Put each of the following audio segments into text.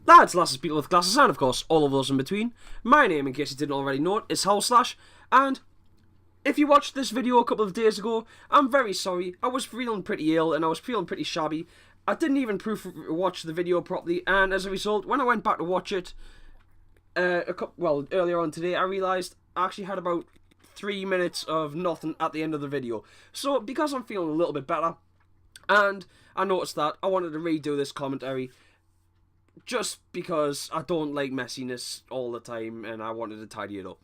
Lads, lasses, people with glasses, and of course, all of those in between. My name, in case you didn't already know it, is Howlslash, and if you watched this video a couple of days ago, I'm very sorry. I was feeling pretty ill, and I was feeling pretty shabby. I didn't even watch the video properly, and as a result, when I went back to watch it, earlier on today, I realised I actually had about 3 minutes of nothing at the end of the video. So, because I'm feeling a little bit better, and I noticed that, I wanted to redo this commentary, just because I don't like messiness all the time, and I wanted to tidy it up.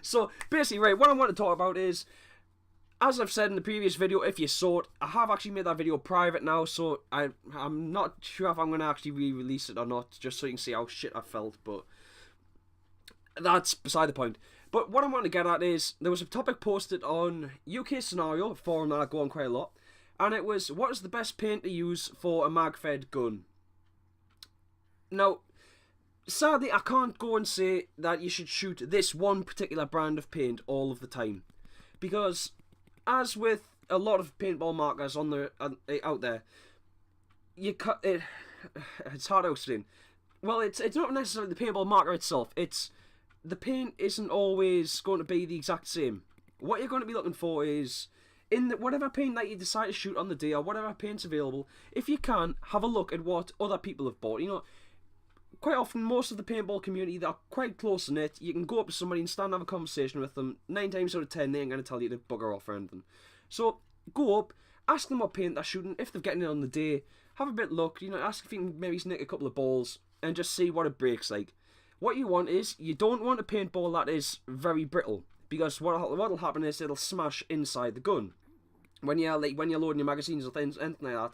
So, basically, right, what I want to talk about is, as I've said in the previous video, if you saw it, I have actually made that video private now, so I'm not sure if I'm going to actually re-release it or not, just so you can see how shit I felt, but that's beside the point. But what I want to get at is, there was a topic posted on UK Scenario, a forum that I go on quite a lot, and it was, what is the best paint to use for a mag-fed gun? Now, sadly, I can't go and say that you should shoot this one particular brand of paint all of the time, because as with a lot of paintball markers on the out there, it's hard to explain. Well, it's not necessarily the paintball marker itself. It's the paint isn't always going to be the exact same. What you're going to be looking for is whatever paint that you decide to shoot on the day, or whatever paint's available. If you can, have a look at what other people have bought. You know, quite often, most of the paintball community, they're quite close-knit. You can go up to somebody and stand and have a conversation with them. 9 times out of 10, they ain't going to tell you to bugger off or anything. So, go up, ask them what paint they're shooting. If they're getting it on the day, have a bit of luck. You know, ask if you can maybe snick a couple of balls, and just see what it breaks like. What you want is, you don't want a paintball that is very brittle, because what'll happen is it'll smash inside the gun. When you're loading your magazines or anything like that,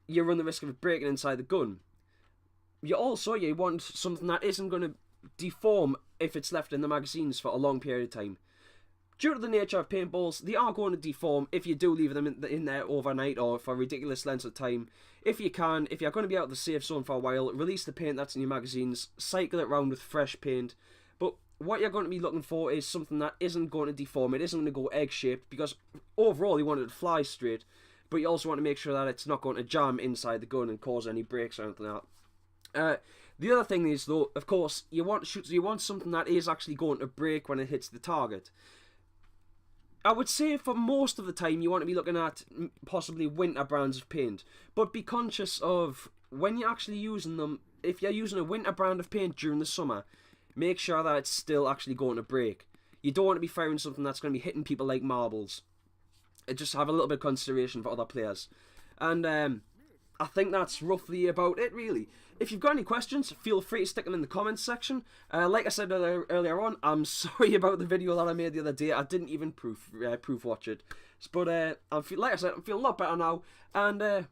you run the risk of it breaking inside the gun. You want something that isn't going to deform if it's left in the magazines for a long period of time. Due to the nature of paintballs, they are going to deform if you do leave them in there overnight or for ridiculous lengths of time. If you're going to be out of the safe zone for a while, release the paint that's in your magazines, cycle it around with fresh paint. But what you're going to be looking for is something that isn't going to deform, it isn't going to go egg-shaped, because overall you want it to fly straight, but you also want to make sure that it's not going to jam inside the gun and cause any breaks or anything like that. The other thing is, though, of course, you want something that is actually going to break when it hits the target. I would say for most of the time you want to be looking at possibly winter brands of paint, but be conscious of when you're actually using them. If you're using a winter brand of paint during the summer, make sure that it's still actually going to break. You don't want to be firing something that's going to be hitting people like marbles. Just have a little bit of consideration for other players. And I think that's roughly about it, really. If you've got any questions, feel free to stick them in the comments section. Like I said earlier on, I'm sorry about the video that I made the other day. I didn't even proof watch it. But like I said, I'm feeling a lot better now. And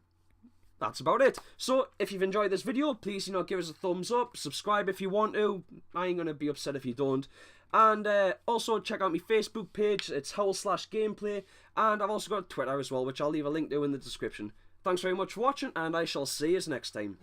that's about it. So, if you've enjoyed this video, please, give us a thumbs up. Subscribe if you want to. I ain't going to be upset if you don't. And also check out my Facebook page. It's Howlslash Gameplay. And I've also got Twitter as well, which I'll leave a link to in the description. Thanks very much for watching, and I shall see you next time.